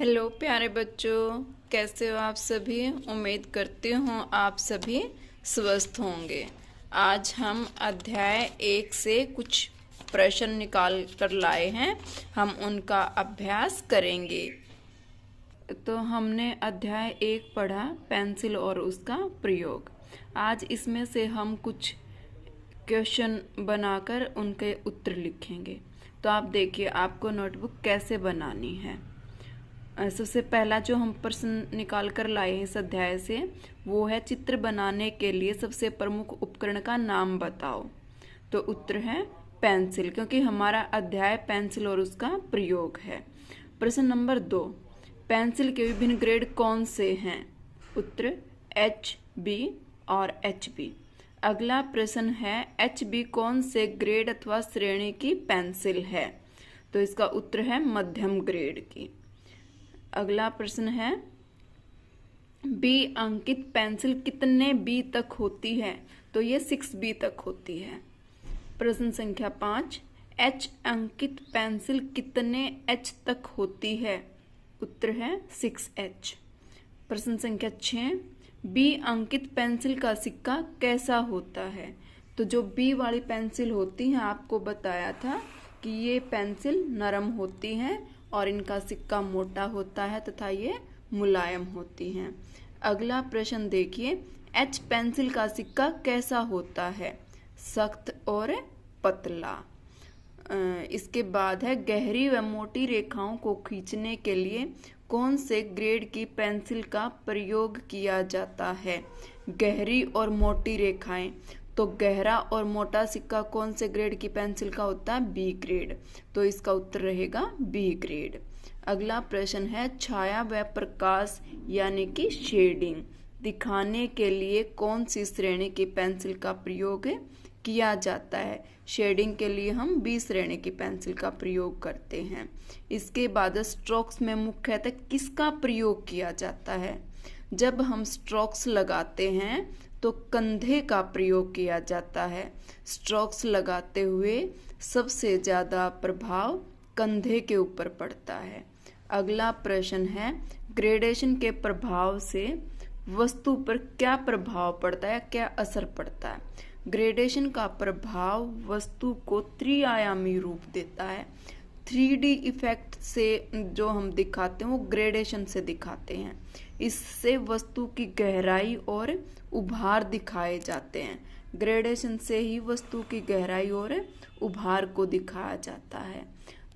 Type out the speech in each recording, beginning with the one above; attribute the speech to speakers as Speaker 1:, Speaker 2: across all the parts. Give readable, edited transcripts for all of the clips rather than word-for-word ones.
Speaker 1: Hello प्यारे बच्चों, कैसे हो आप सभी। उम्मीद करती हूँ आप सभी स्वस्थ होंगे। आज हम अध्याय 1 से कुछ प्रश्न निकाल कर लाए हैं, हम उनका अभ्यास करेंगे। तो हमने अध्याय 1 पढ़ा, पेंसिल और उसका प्रयोग। आज इसमें से हम कुछ क्वेश्चन बनाकर उनके उत्तर लिखेंगे। तो आप देखिए आपको नोटबुक कैसे बनानी है। सबसे पहला जो हम प्रश्न निकाल कर लाए हैं इस अध्याय से, वो है चित्र बनाने के लिए सबसे प्रमुख उपकरण का नाम बताओ। तो उत्तर है पेंसिल, क्योंकि हमारा अध्याय पेंसिल और उसका प्रयोग है। प्रश्न नंबर 2, पेंसिल के विभिन्न ग्रेड कौन से हैं। उत्तर HB और HB। अगला प्रश्न है HB कौन से ग्रेड अथवा श्रेणी की पेंसिल है। तो इसका उत्तर है मध्यम ग्रेड की। अगला प्रश्न है B अंकित पेंसिल कितने B तक होती है। तो ये 6B तक होती है। प्रश्न संख्या 5, H अंकित पेंसिल कितने H तक होती है। उत्तर है 6H। प्रश्न संख्या 6, B अंकित पेंसिल का सिक्का कैसा होता है। तो जो B वाली पेंसिल होती है, आपको बताया था कि ये पेंसिल नरम होती हैं और इनका सिक्का मोटा होता है तथा ये मुलायम होती हैं। अगला प्रश्न देखिए, H पेंसिल का सिक्का कैसा होता है। सख्त और पतला। इसके बाद है गहरी व मोटी रेखाओं को खींचने के लिए कौन से ग्रेड की पेंसिल का प्रयोग किया जाता है। गहरी और मोटी रेखाएं, तो गहरा और मोटा सिक्का कौन से ग्रेड की पेंसिल का होता है। B grade. तो इसका उत्तर रहेगा B ग्रेड। अगला प्रश्न है छाया व प्रकाश यानी कि शेडिंग दिखाने के लिए कौन सी श्रेणी की पेंसिल का प्रयोग किया जाता है। शेडिंग के लिए हम B श्रेणी की पेंसिल का प्रयोग करते हैं। इसके बाद स्ट्रोक्स में मुख्यतः किसका प्रयोग किया जाता है। जब हम स्ट्रोक्स लगाते हैं तो कंधे का प्रयोग किया जाता है। स्ट्रोक्स लगाते हुए सबसे ज़्यादा प्रभाव कंधे के ऊपर पड़ता है। अगला प्रश्न है ग्रेडेशन के प्रभाव से वस्तु पर क्या प्रभाव पड़ता है, क्या असर पड़ता है। ग्रेडेशन का प्रभाव वस्तु को त्रिआयामी रूप देता है। 3D इफेक्ट से जो हम दिखाते हैं वो ग्रेडेशन से दिखाते हैं। इससे वस्तु की गहराई और उभार दिखाए जाते हैं। ग्रेडेशन से ही वस्तु की गहराई और उभार को दिखाया जाता है।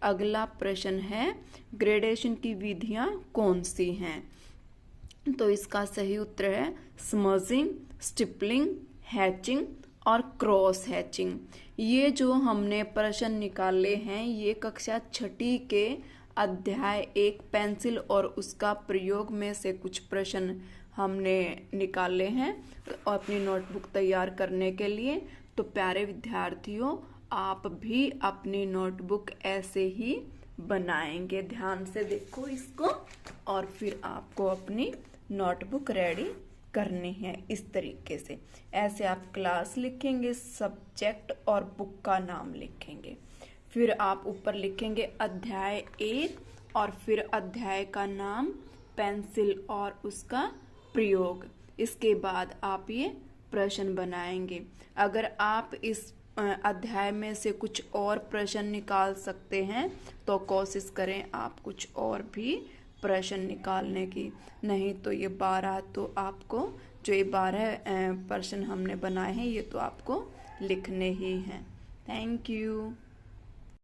Speaker 1: अगला प्रश्न है ग्रेडेशन की विधियां कौन सी हैं। तो इसका सही उत्तर है स्मजिंग, स्टिपलिंग, हैचिंग और क्रॉस हैचिंग। ये जो हमने प्रश्न निकाले हैं ये कक्षा 6 के अध्याय 1 पेंसिल और उसका प्रयोग में से कुछ प्रश्न हमने निकाले हैं अपनी नोटबुक तैयार करने के लिए। तो प्यारे विद्यार्थियों, आप भी अपनी नोटबुक ऐसे ही बनाएंगे। ध्यान से देखो इसको और फिर आपको अपनी नोटबुक रेडी करनी है। इस तरीके से ऐसे आप क्लास लिखेंगे, सब्जेक्ट और बुक का नाम लिखेंगे, फिर आप ऊपर लिखेंगे अध्याय 1 और फिर अध्याय का नाम पेंसिल और उसका प्रयोग। इसके बाद आप ये प्रश्न बनाएंगे। अगर आप इस अध्याय में से कुछ और प्रश्न निकाल सकते हैं तो कोशिश करें आप कुछ और भी प्रश्न निकालने की। नहीं तो ये 12 तो आपको जो ये 12 प्रश्न हमने बनाए हैं ये तो आपको लिखने ही हैं। Thank you.